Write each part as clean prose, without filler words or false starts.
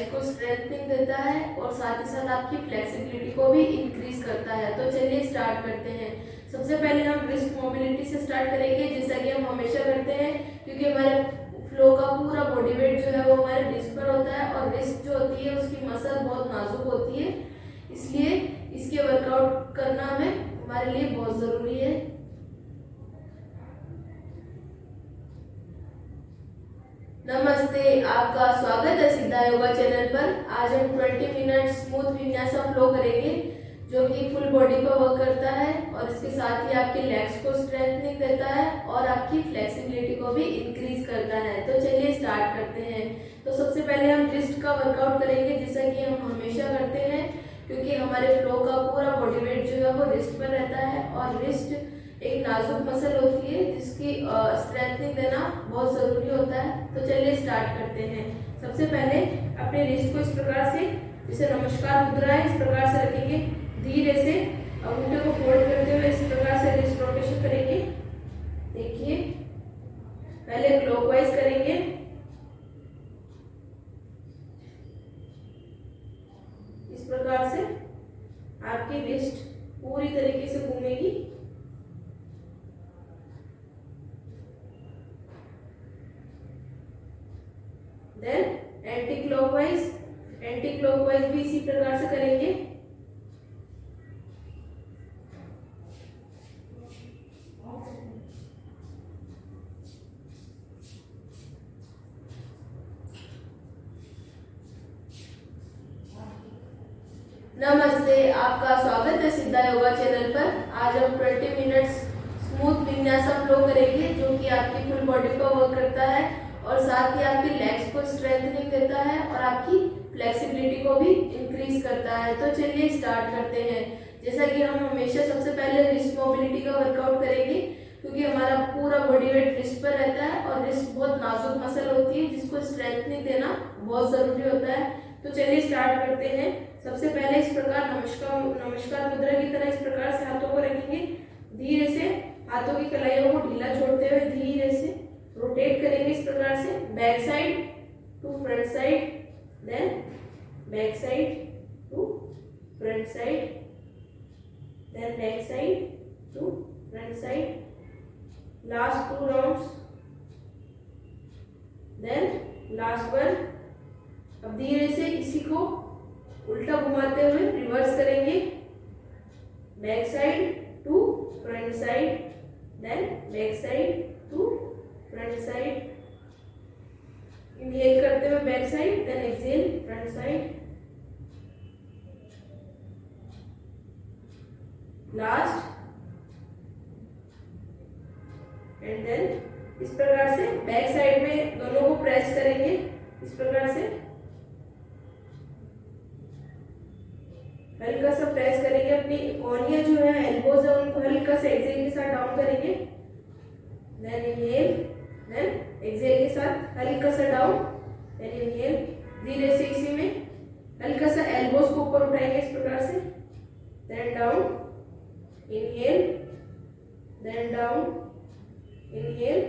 Legs को strengthening देता है और साथ ही साथ आपकी फ्लेक्सिबिलिटी को भी इंक्रीज करता है। तो चलिए स्टार्ट करते हैं। सबसे पहले हम रिस्ट मोबिलिटी से स्टार्ट करेंगे, जैसा कि हम हमेशा करते हैं, क्योंकि हमारे फ्लो का पूरा बॉडी वेट जो है वो हमारे रिस्ट पर होता है और रिस्ट जो होती है उसकी मसल बहुत नाजुक होती है, इसलिए इसके वर्कआउट करना हमारे लिए बहुत ज़रूरी है। नमस्ते, आपका स्वागत है सिद्धा योगा चैनल पर। आज हम 20 मिनट स्मूथ विन्यासा फ्लो करेंगे, जो कि फुल बॉडी पर वर्क करता है और इसके साथ ही आपके लेग्स को स्ट्रेंथनिंग देता है और आपकी फ्लेक्सिबिलिटी को भी इंक्रीज करता है। तो चलिए स्टार्ट करते हैं। तो सबसे पहले हम रिस्ट का वर्कआउट करेंगे, जैसा कि हम हमेशा करते हैं, क्योंकि हमारे फ्लो का पूरा बॉडी वेट जो है वो रिस्ट पर रहता है और रिस्ट एक नाजुक मसल होती है जिसकी स्ट्रेंथनिंग देना बहुत ज़रूरी होता है। तो चलिए स्टार्ट करते हैं। सबसे पहले अपने रिस्ट को इस प्रकार से, जैसे नमस्कार मुद्रा है, इस प्रकार से रखेंगे। धीरे से अंगूठे को फोल्ड करते हुए इस प्रकार से रिस्ट रोटेशन करेंगे। देखिए, पहले क्लॉकवाइज करेंगे, इस प्रकार से आपकी रिस्ट पूरी तरीके से घूमेगी। देन एंटी क्लॉकवाइज भी इसी प्रकार से करेंगे। नमस्ते, आपका स्वागत है सिद्धा योगा चैनल पर। आज हम 20 मिनट्स स्मूथ विन्यासा फ्लो करेंगे, जो कि आपकी फुल बॉडी पर वर्क करता है और साथ ही आपकी लेग्स को स्ट्रेंथनिंग देता है और आपकी फ्लेक्सिबिलिटी को भी इंक्रीज करता है। तो चलिए स्टार्ट करते हैं। जैसा कि हम हमेशा सबसे पहले रिस्ट मोबिलिटी का वर्कआउट करेंगे, क्योंकि हमारा पूरा बॉडी वेट रिस्ट पर रहता है और रिस्ट बहुत नाजुक मसल होती है जिसको स्ट्रेंथनिंग देना बहुत ज़रूरी होता है। तो चलिए स्टार्ट करते हैं। सबसे पहले इस प्रकार नमस्कार मुद्रा की तरह इस प्रकार से हाथों को रखेंगे। धीरे से हाथों की कलाइयों को ढीला छोड़ते हुए धीरे से रोटेट करेंगे, इस प्रकार से back side to front side, then back side to front side, then back side to front side, last 2 rounds, then last 1। अब धीरे से इसी को उल्टा घुमाते हुए रिवर्स करेंगे, back side to front side, then back side to front side. Inhale करते हुए back side, then exhale front side, last, and then इस प्रकार से बैक साइड में दोनों को प्रेस करेंगे, इस प्रकार से हल्का सा प्रेस करेंगे। अपनी कोहनियां जो है, एल्बोज है, उनको हल्का से एक्सहेल के साथ डाउन करेंगे, देन इनहेल, देन एक्सहेल के साथ हल्का सा डाउन, देन इनहेल। धीरे से इसी में हल्का सा एल्बोज को ऊपर उठाएंगे, इस प्रकार से, then down, inhale, then down, inhale,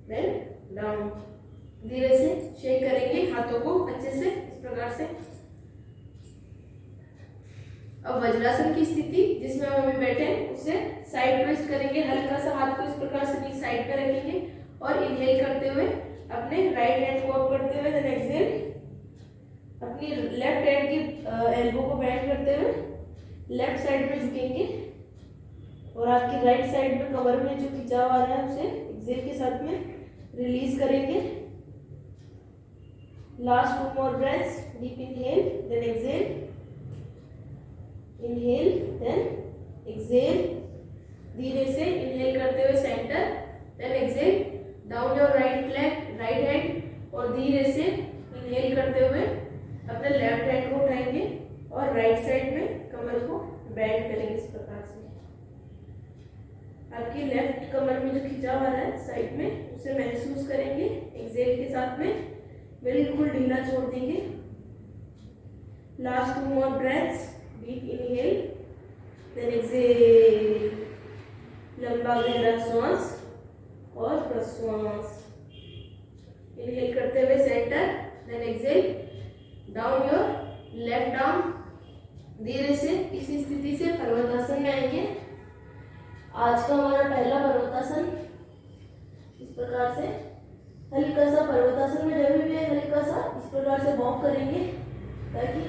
then down. धीरे से शेक करेंगे हाथों को अच्छे से, इस प्रकार से। अब वज्रासन की स्थिति जिसमें हम अभी बैठे हैं, उसे साइड ट्विस्ट करेंगे। हल्का सा हाथ को इस प्रकार से नीचे साइड पे रखेंगे और इनहेल करते हुए अपने राइट हैंड को अप करते हुए, देन एक्सहेल, अपनी लेफ्ट हैंड की एल्बो को बेंड करते हुए लेफ्ट साइड में झुकेंगे और आपकी राइट साइड में कमर में जो खिंचाव आ रहा है उसे एक्सहेल के साथ में रिलीज करेंगे। Last 2 more breaths, deep inhale, then exhale, inhale, then exhale. धीरे से इनहेल करते हुए centre, then exhale down your right hand और धीरे से इनहेल करते हुए अपने लेफ्ट हैंड को उठाएंगे और राइट साइड में कमर को बेंड करेंगे, इस प्रकार से। आपकी लेफ्ट कमर में जो खिंचाव आ रहा है साइड में, उसे महसूस करेंगे। एक्सहेल के साथ में बिल्कुल ढीला छोड़ देंगे। Last 2 more breaths, deep inhale, then exhale, लंबा गहरा श्वास और प्रश्वास। इनहेल करते हुए centre, then exhale down your left arm. धीरे से इस स्थिति से पर्वतासन में आएंगे। आज का हमारा पहला पर्वतासन इस प्रकार से हल्का सा पर्वतासन में जब भी हल्का सा इस प्रकार से वॉक करेंगे ताकि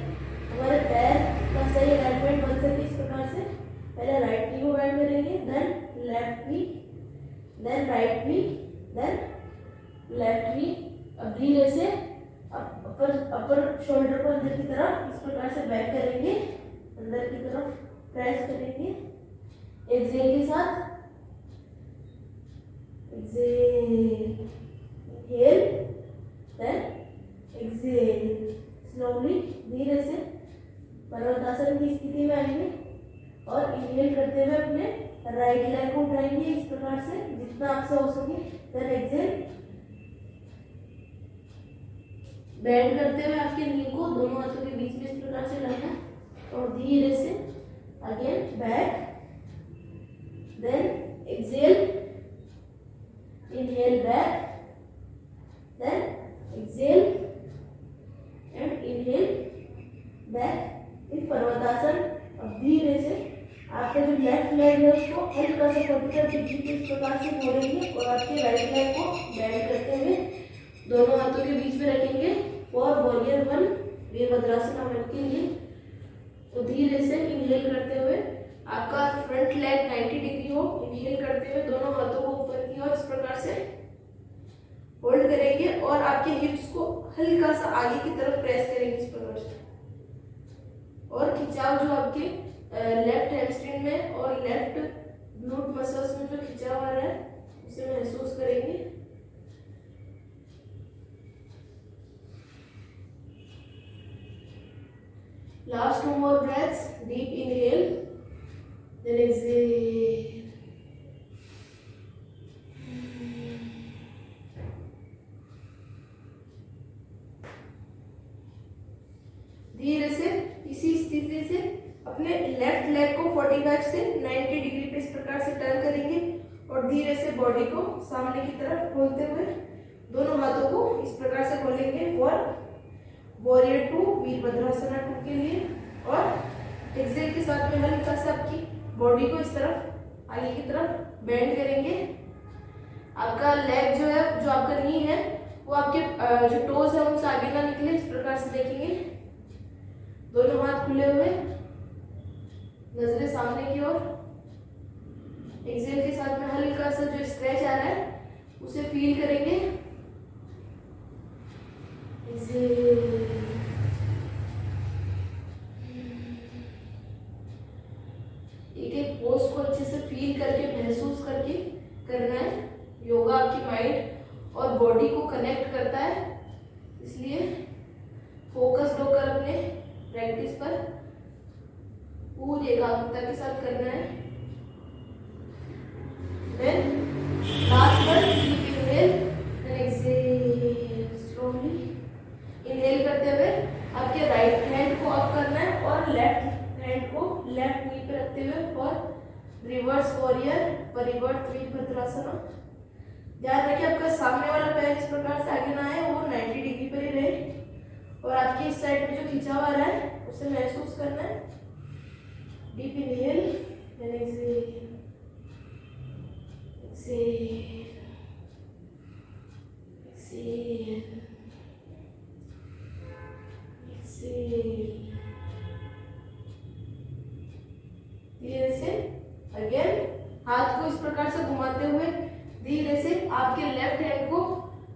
हमारे पैर का सही अलाइनमेंट बन सके। इस प्रकार से पहले राइट नी को बेंड करेंगे, then left knee, then right knee, then left knee. अब धीरे से अपर शोल्डर को अंदर की तरफ इस प्रकार से बैक करेंगे, अंदर की तरफ प्रेस करेंगे एक्सेल के साथ। Exhale, inhale, then exhale. Slowly धीरे से पर्वतासन की स्थिति में आएंगे और इनहेल करते हुए अपने राइट लेग को उठाएंगे इस प्रकार से जितना आपसे हो सके। देन एक्सेल, बेंड करते हुए आपके नी को दोनों हाथों के बीच में इस प्रकार से लाना और धीरे से again back, then exhale, inhale back, then exhale and inhale back in Parvatasana. अब धीरे से आपका जो लेफ्ट लेग है उसको हल्का सा 45 डिग्री के इस प्रकार से मोड़ेंगे और आपके राइट लेग को बेंड करते हुए दोनों हाथों के बीच में रखेंगे और वॉरियर 1 वीरभद्रासन के लिए। तो धीरे से इनहेल करते हुए आपका फ्रंट लेग 90 डिग्री हो, इनहेल करते हुए दोनों हाथों को ऊपर की ओर इस प्रकार से होल्ड करेंगे और आपके हिप्स को हल्का सा आगे की तरफ प्रेस करेंगे इस प्रकार से। और खिंचाव जो आपके लेफ्ट हैमस्ट्रिंग में और लेफ्ट ग्लूट मसल्स में जो खिंचाव आ रहा है उसे महसूस करेंगे। Last 2 more breaths. Deep inhale, then exhale. धीरे से इसी स्थिति से अपने लेफ्ट लेग को 45 से 90 डिग्री पे इस प्रकार से टर्न करेंगे और धीरे से बॉडी को सामने की तरफ खोलते हुए दोनों हाथों को इस प्रकार से खोलेंगे फॉर वॉरियर 2 वीरभद्रासन 2 के लिए। और एक्सेल के साथ में हल्का सा आपकी बॉडी को इस तरफ आगे की तरफ बेंड करेंगे। आपका लेग जो है, जो आपका नी है वो आपके जो टोज है उनसे आगे ना निकले इस प्रकार से देखेंगे। दोनों हाथ खुले हुए, नजरें सामने की ओर। एक्सेल के साथ में हल्का सा जो स्ट्रेच आ रहा है उसे फील करेंगे। एक एक पोज को अच्छे से फील करके महसूस करके करना है। योगा आपकी माइंड और बॉडी को कनेक्ट करता है, इसलिए फोकस होकर अपने प्रैक्टिस पर पूरी एकाग्रता के साथ करना है। Then last one, inhale, then exhale. Slowly inhale करते हुए आपके राइट हैंड को अप करना है और लेफ्ट हैंड को लेफ्ट नी पे रखते हुए और रिवर्स वॉरियर परिवर्त वीरभद्रासन। ध्यान रखिए आपका सामने वाला पैर इस प्रकार से आगे ना आए, वो 90 डिग्री पर ही रहे और आपकी इस साइड में जो खिंचाव आ रहा है उसे महसूस करना है। Deep inhale, then exhale, exhale, exhale, exhale. धीरे से अगेन हाथ को इस प्रकार से घुमाते हुए धीरे से आपके लेफ्ट हैंड को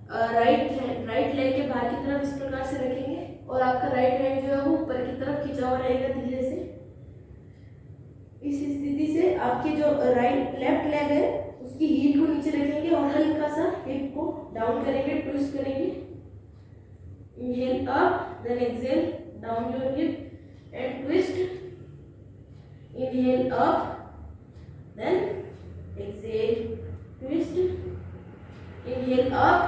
राइट लेग के बाहर की तरफ इस प्रकार से रखेंगे और आपका राइट हैंड जो है वो ऊपर की तरफ खिंचा हुआ रहेगा। धीरे से इस स्थिति से आपके जो लेफ्ट लेग है उसकी हील को नीचे रखेंगे और हल्का सा हिप को डाउन करेंगे, ट्विस्ट करेंगे। Inhale up, then exhale, down your hip and twist. Inhale up, then exhale, twist. Inhale up,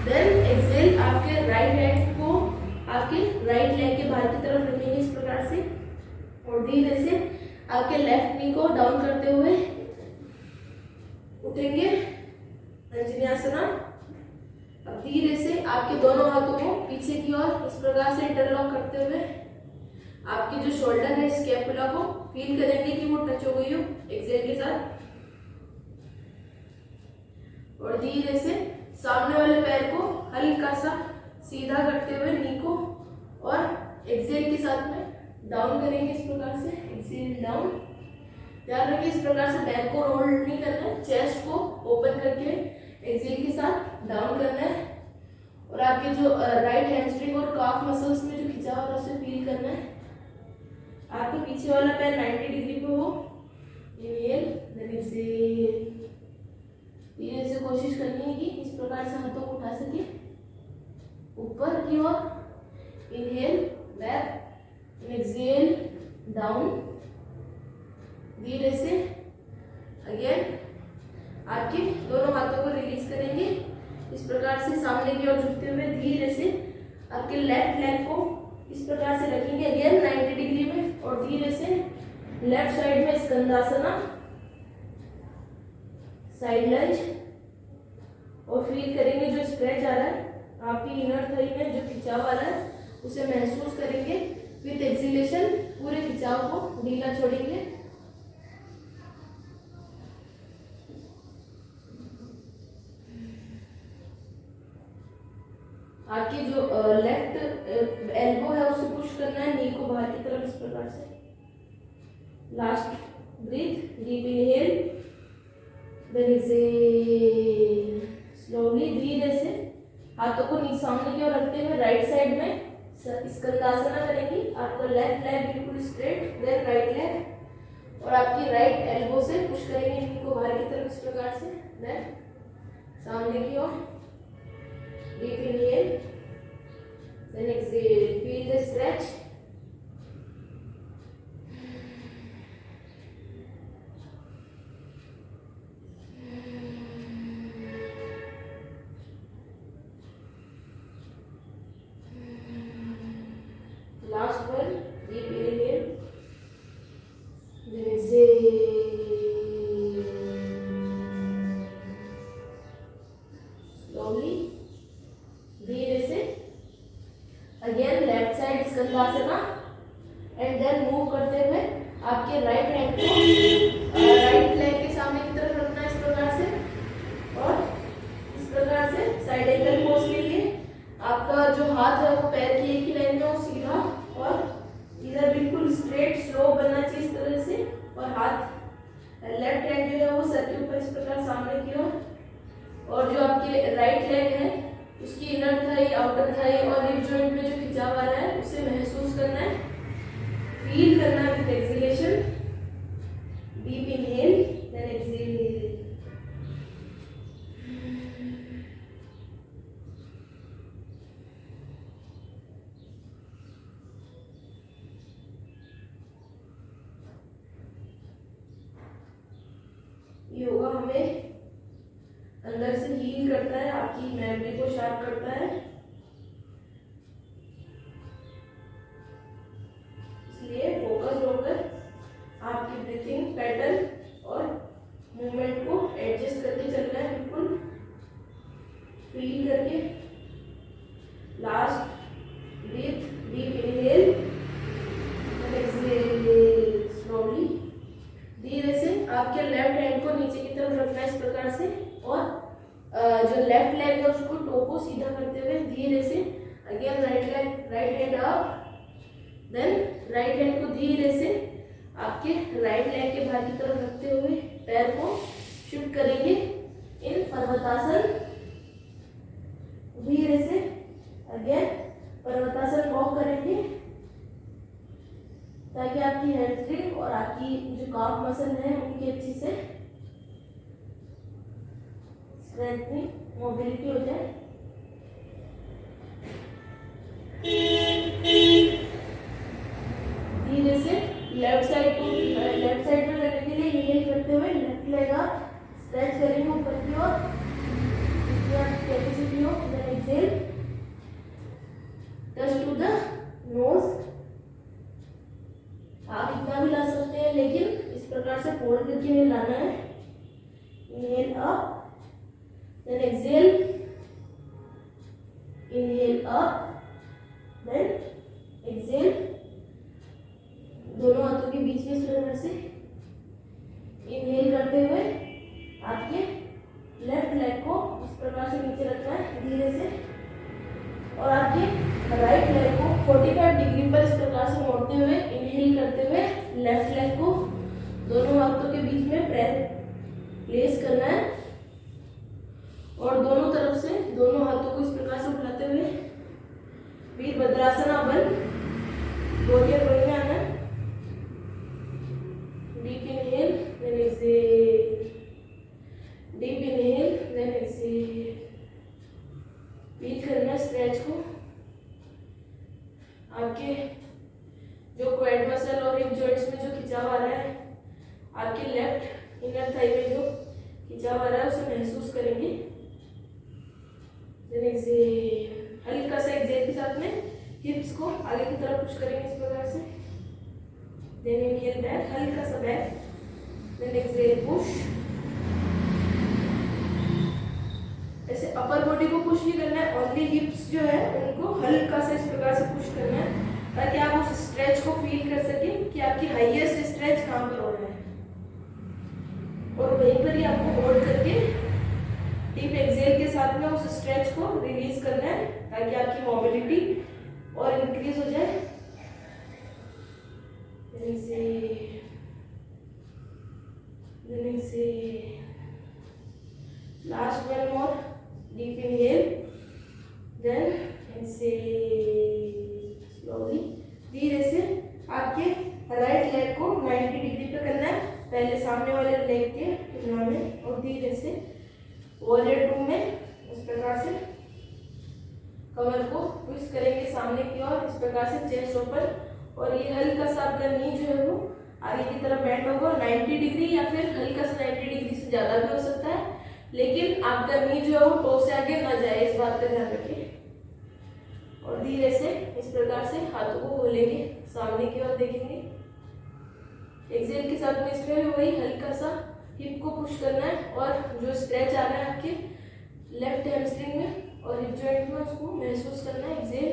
then exhale. आपके राइट हैंड को आपके राइट लेग के बाहर की तरफ रखेंगे इस प्रकार से और धीरे से आपके लेफ्ट नी को डाउन करते हुए उठेंगे, अंजनी आसना। अब धीरे से आपके दोनों हाथों को पीछे पीछे की ओर इस प्रकार से इंटरलॉक करते हुए आपकी जो शोल्डर है स्कैपुला को फील करेंगे कि वो टच हो गई हो एक्सेल के साथ, और धीरे से सामने वाले पैर को हल्का सा सीधा करते हुए नी को और एक्सेल के साथ में डाउन करेंगे इस प्रकार से, एक्सेल डाउन। ध्यान रखिए इस प्रकार से बैक को रोल नहीं करना है, चेस्ट को ओपन करके एक्सेल के साथ डाउन करना है, और आपके जो राइट हैमस्ट्रिंग और काफ मसल्स में जो खिंचाव है उसे फील करना है। आपके पीछे वाला पैर 90 डिग्री पे हो, इनहेल देन एक्सेल। धीरे से कोशिश करनी है कि इस प्रकार से हाथों को उठा सके ऊपर की ओर, इनहेल बैक, एक्सेल डाउन। धीरे से अगेन आपके दोनों हाथों को रिलीज करेंगे इस प्रकार से सामने की ओर झुकते हुए, धीरे से आपके लेफ्ट लेग को इस प्रकार से रखेंगे अगेन 90 डिग्री में, और धीरे से लेफ्ट साइड में स्कंदासना, साइड लंज, और फील करेंगे जो स्ट्रेच आ रहा है आपकी इनर थाई में, जो खिंचाव आ रहा है उसे महसूस करेंगे। विथ एक्सीलेशन पूरे खिंचाव को ढीला छोड़ेंगे। आपकी जो लेफ्ट एल्बो है उसे पुश करना है, नी को बाहर की तरफ इस प्रकार से। Last breath, deep inhale then exhale. Slowly धीरे से हाथों को नी सामने की ओर रखते हुए राइट साइड में स्कंदासना करेंगी। आपका लेफ्ट लेग बिल्कुल स्ट्रेट, देन राइट लेग, और आपकी राइट एल्बो से पुश करेंगे नी को बाहर की तरफ इस प्रकार से, देन सामने की ओर deep inhale, then exhale. Feel the stretch. Last one, deep inhale, then exhale. Slowly. धीरे से again left side Skandasana, and then move करते हुए आपके राइट हैंड को राइट लेग के सामने की तरफ रखना है इस प्रकार से, और इस प्रकार से साइड एंगल पोज के लिए आपका जो हाथ है वो पैर की एक ही लाइन में हो, सीधा और इधर बिल्कुल स्ट्रेट स्लो बनना चाहिए इस तरह से, और हाथ लेफ्ट हैंड जो है वो सर के ऊपर इस प्रकार सामने की ओर, और जो आपके राइट लेग है उसकी इनर थाई, आउटर थाई और हिप जॉइंट में जो खिंचाव आ रहा है उसे महसूस करना है, फील करना है with exhalation. Deep inhale then exhale. Yoga हमें अंदर से हील करता है, आपकी मेमोरी को शार्प करता है, इसलिए फोकस होकर आपकी ब्रीथिंग पैटर्न और मूवमेंट को एडजस्ट करके चलना है, बिल्कुल फील करके। Last breath, deep inhale exhale slowly. धीरे से आपके लेफ्ट हैंड को नीचे की तरफ रखना है इस प्रकार से, और जो लेफ्ट लेग है उसको टो को सीधा करते हुए धीरे से again right hand up, then right hand को धीरे से आपके राइट लेग के बाहर की तरफ रखते हुए पैर को शिफ्ट करेंगे इन पर्वतासन। धीरे से अगेन पर्वतासन वॉक करेंगे ताकि आपकी हैमस्ट्रिंग और आपकी जो काफ मसल है उनकी अच्छी से स्ट्रेंथनिंग, मोबिलिटी हो जाए। धीरे से लेफ्ट साइड में रखने के लिए इनहेल करते हुए लेफ्ट लेग आप स्ट्रेच करेंगे ऊपर की ओर, कैपेसिटी हो, then exhale touch to the nose. आप इतना भी ला सकते हैं, लेकिन इस प्रकार से फोल्ड करके लाना है। Inhale up, then exhale, inhale up, then exhale, दोनों हाथों के बीच में इस प्रकार से इनहेल करते हुए आपके लेफ्ट लेग को इस प्रकार से नीचे रखना है धीरे से, और आपके राइट लेग को 45 डिग्री पर इस प्रकार से मोड़ते हुए इनहेल करते हुए लेफ्ट लेग को दोनों हाथों के बीच में प्लेस करना है, और दोनों तरफ से दोनों हाथों को इस प्रकार से उठाते हुए वीरभद्रासन बन वॉरियर वन में आना है। Deep inhale then exhale, deep inhale then exhale. Feel करना स्ट्रेच को, आपके जो क्वाड मसल और हिप जॉइंट्स में जो खिंचाव आ रहा है, आपके लेफ्ट इनर थाई में जो खिंचाव आ रहा है उसे महसूस करेंगे। देन एक्सहेल, हल्का सा एक्सहेल के साथ में हिप्स को आगे की तरफ पुश करेंगे इस प्रकार से। देन इनहेल बैक, हल्का सा बैक, देन एक्सहेल पुश। ऐसे अपर बॉडी को पुश नहीं करना है, ओनली हिप्स जो है उनको हल्का सा इस प्रकार से पुश करना है, ताकि आप उस स्ट्रेच को फील कर सकें कि आपकी हाईएस्ट स्ट्रेच कहाँ पर हो रहा है, और वहीं पर ही आपको होल्ड करके डीप एक्सहेल के साथ में उस स्ट्रेच को रिलीज करना है, ताकि आपकी मोबिलिटी और इंक्रीज हो जाए। Last one more, deep inhale then exhale. Slowly धीरे से आपके राइट लेग को 90 डिग्री पे करना है, पहले सामने वाले लेग के तुलना में, और धीरे से वॉरियर 2 में इस प्रकार से कमर को ट्विस्ट करेंगे सामने की ओर इस प्रकार से, चेस्ट ओपन, और ये हल्का सा आपका नी जो है वो आगे की तरफ बेंड होगा 90 डिग्री, या फिर हल्का सा 90 डिग्री से ज़्यादा भी हो सकता है, लेकिन आपका नी जो है वो टो से आगे ना जाए, इस बात का ध्यान रखिए। और धीरे से इस प्रकार से हाथों को खोलेंगे, सामने की ओर देखेंगे। एक्सहेल के साथ में इसमें वही हल्का सा हिप को पुश करना है, और जो स्ट्रेच आ रहा है आपके लेफ्ट हैमस्ट्रिंग में और हिप जॉइंट में उसको महसूस करना है। Exhale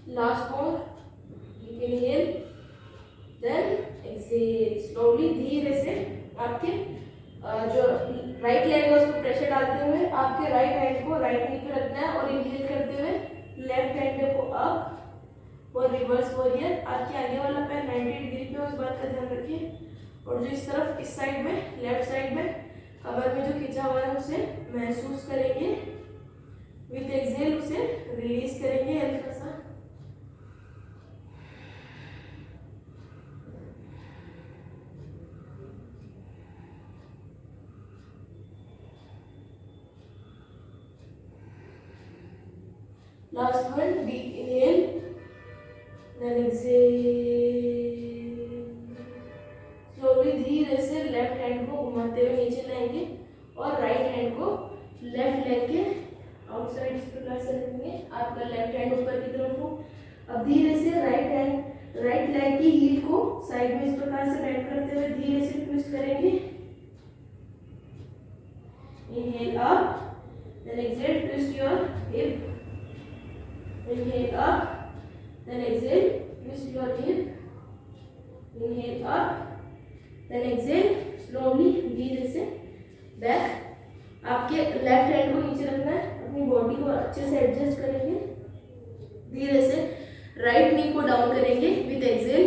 last more, deep inhale then exhale. Slowly धीरे से आपके जो राइट लेग है उसको प्रेशर डालते हुए आपके राइट हैंड को राइट नी पे रखना है, और इनहेल करते हुए लेफ्ट हैंड को अप और रिवर्स वॉरियर। आपके आगे वाला पैर 90 डिग्री पे हो, इस बात का ध्यान रखिए, और जो इस तरफ इस साइड में लेफ्ट साइड में कमर में जो खिंचा हुआ है उसे महसूस करेंगे। विथ एक्सहेल उसे रिलीज करेंगे हल्का सा। Last one, deep inhale then exhale. Slowly धीरे से लेफ्ट हैंड को घुमाते हुए नीचे लाएंगे, और राइट हैंड को लेफ्ट लेग के आउटसाइड इस प्रकार से रखेंगे। आपका लेफ्ट हैंड ऊपर की तरफ हो। अब धीरे से राइट लेग की हील को साइड में इस प्रकार से बेंड करते हुए धीरे से ट्विस्ट करेंगे। Inhale up then exhale, twist your hip. Inhale up, then exhale, twist your hip. Inhale up, then exhale, slowly धीरे से बैक। आपके लेफ्ट हैंड को नीचे रखना है, अपनी बॉडी को अच्छे से एडजस्ट करेंगे। धीरे से राइट नी को डाउन करेंगे विद एक्सहेल,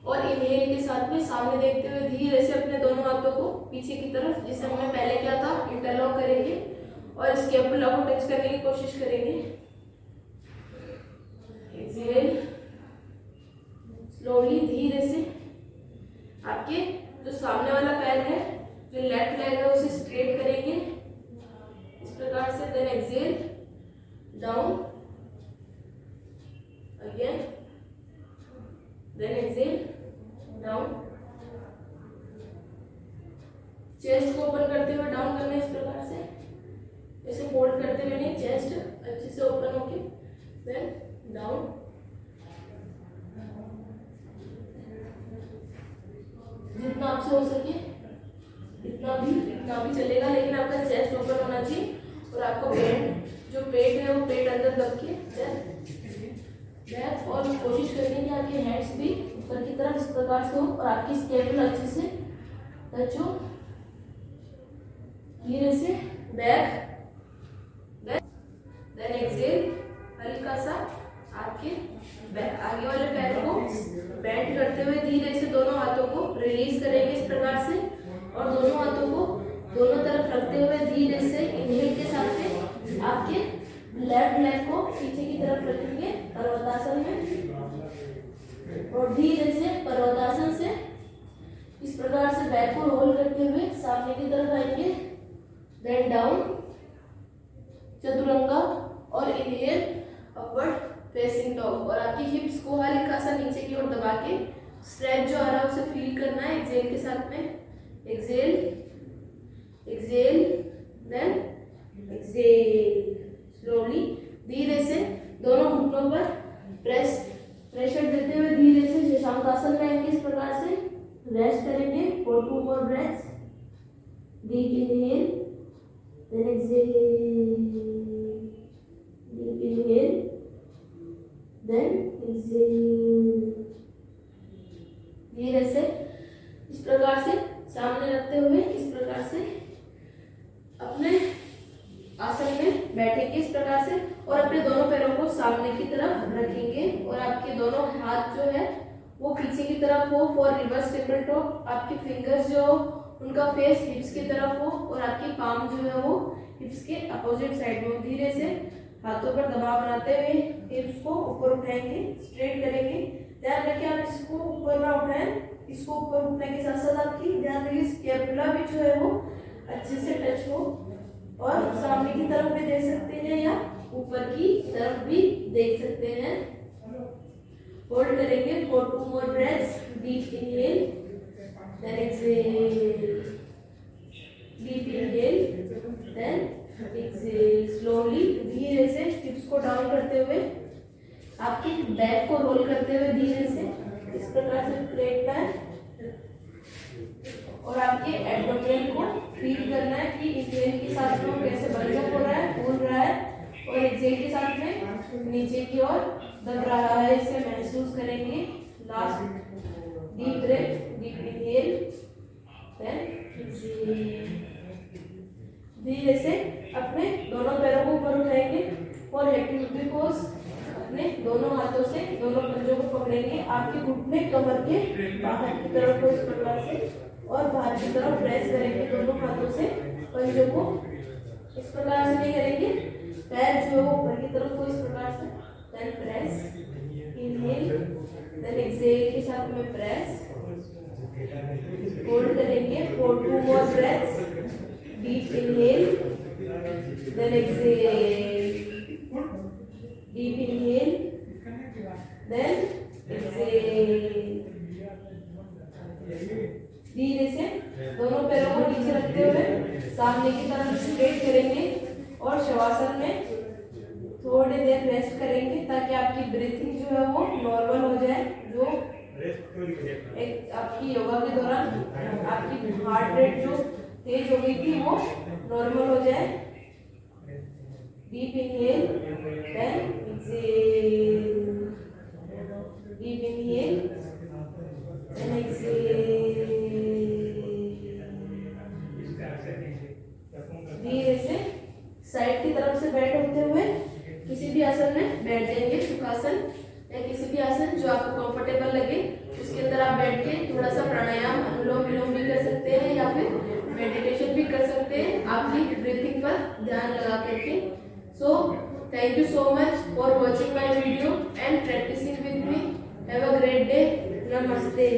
और इनहेल के साथ में सामने देखते हुए धीरे से अपने दोनों हाथों को पीछे की तरफ, जिसे हमने पहले किया था, इंटरलॉक करेंगे और स्कैपुला को टच करने की कोशिश करेंगे। एक्सहेल, स्लोली धीरे से आपके जो सामने वाला पैर है, जो लेफ्ट लेग है, उसे स्ट्रेट करेंगे इस प्रकार से। Then exhale down again, then exhale down. Chest को ओपन करते हुए डाउन करना है इस प्रकार से, ऐसे फोल्ड करते हुए नहीं, चेस्ट अच्छे से ओपन होके देन डाउन। जितना आपसे हो सके इतना भी चलेगा, लेकिन आपका चेस्ट ओपन होना चाहिए और आपका जो पेट है वो पेट अंदर दब के बैक, और कोशिश करनी कि आपके हैंड्स भी ऊपर की तरफ इस प्रकार से हो और आपकी स्केपुला अच्छे से टच हो। धीरे से बैक, देन एक्सेल, हल्का सा आपके आगे वाले पैर को बेंड करते हुए धीरे से दोनों हाथों को रिलीज करेंगे इस प्रकार से, और दोनों हाथों को दोनों तरफ रखते हुए धीरे से इनहेल के साथ में आपके लेफ्ट लेग को पीछे की तरफ रखेंगे पर्वतासन में, और धीरे से पर्वतासन से इस प्रकार से बैक को रोल करते हुए सामने की तरफ आएंगे, देन डाउन चतुरंगा, और इनहेल अपवर्ड फेसिंग डॉग, और आपकी हिप्स को हल्का सा नीचे की ओर दबा के स्ट्रेच जो आ रहा है उसे फील करना है एक्सेल के साथ में। Exhale, exhale, then exhale, slowly धीरे से दोनों घुटनों पर प्रेशर देते हुए धीरे से शशांकासन में आएंगे इस प्रकार से, रेस्ट करेंगे for 2 more breaths, deep inhale, then exhale, deep inhale, then exhale. धीरे से इस प्रकार से सामने रखते हुए इस प्रकार से अपने आसन में बैठेंगे इस प्रकार से, और अपने दोनों पैरों को सामने की तरफ रखेंगे, और आपके दोनों हाथ जो है वो पीछे की तरफ हो फॉर रिवर्स टेबल टॉप। आपके फिंगर्स जो उनका फेस हिप्स की तरफ हो, और आपकी पाम जो है वो हिप्स के अपोजिट साइड में हो। धीरे से हाथों पर दबाव बनाते हुए हिप्स को ऊपर उठाएंगे, स्ट्रेट करेंगे। ध्यान रखिए आप इसको ऊपर ना उठाएं, इसको ऊपर उठने के साथ साथ आपकी ध्यान रखिए स्कैपुला भी जो है वो अच्छे से टच हो, और सामने की तरफ भी देख सकते हैं या ऊपर की तरफ भी देख सकते हैं। होल्ड करेंगे for 2 more breaths, deep inhale, then exhale, deep inhale, then exhale. Slowly धीरे से हिप्स को डाउन करते हुए आपके बैक को रोल करते हुए धीरे से इस प्रकार से लेटना है, और आपके एब्डोमेन को फील करना है कि इनहेल के साथ में कैसे बल्जअप हो रहा है, फूल रहा है, और एक्सेल के साथ में नीचे की ओर दब रहा है, इसे महसूस करेंगे। Last deep breath, deep inhale, then exhale. धीरे से अपने दोनों पैरों को ऊपर उठाएंगे और हैप्पी पोज, अपने दोनों हाथों से दोनों पंजों को पकड़ेंगे, आपके घुटने कमर के बाहर की तरफ को इस प्रकार से, और बाहर की तरफ प्रेस करेंगे दोनों हाथों से पंजों को। इस प्रकार से नहीं करेंगे, पैर जो है वो ऊपर की तरफ को इस प्रकार से, then press, inhale, then exhale के साथ में प्रेस, होल्ड करेंगे for 2 more breaths, deep inhale, then exhale, deep inhale, then exhale. धीरे से दोनों पैरों को नीचे रखते हुए सामने की तरफ स्ट्रेट करेंगे, और शवासन में थोड़ी देर रेस्ट करेंगे ताकि आपकी ब्रीथिंग जो है वो नॉर्मल हो जाए। जो एक आपकी योगा के दौरान आपकी हार्ट रेट जो तेज हो गई थी वो नॉर्मल हो जाए। Deep inhale, then exhale, deep inhale, then exhale. धीरे से साइड की तरफ से बैठ होते हुए किसी भी आसन में बैठ जाएंगे, सुखासन या किसी भी आसन जो आपको कंफर्टेबल लगे उसके अंदर आप बैठ के थोड़ा सा प्राणायाम, अनुलोम विलोम भी कर सकते हैं, या फिर मेडिटेशन भी कर सकते हैं आपकी ब्रीथिंग पर ध्यान लगा करके। So thank you so much for watching my video and practising with me. Have a great day. नमस्ते।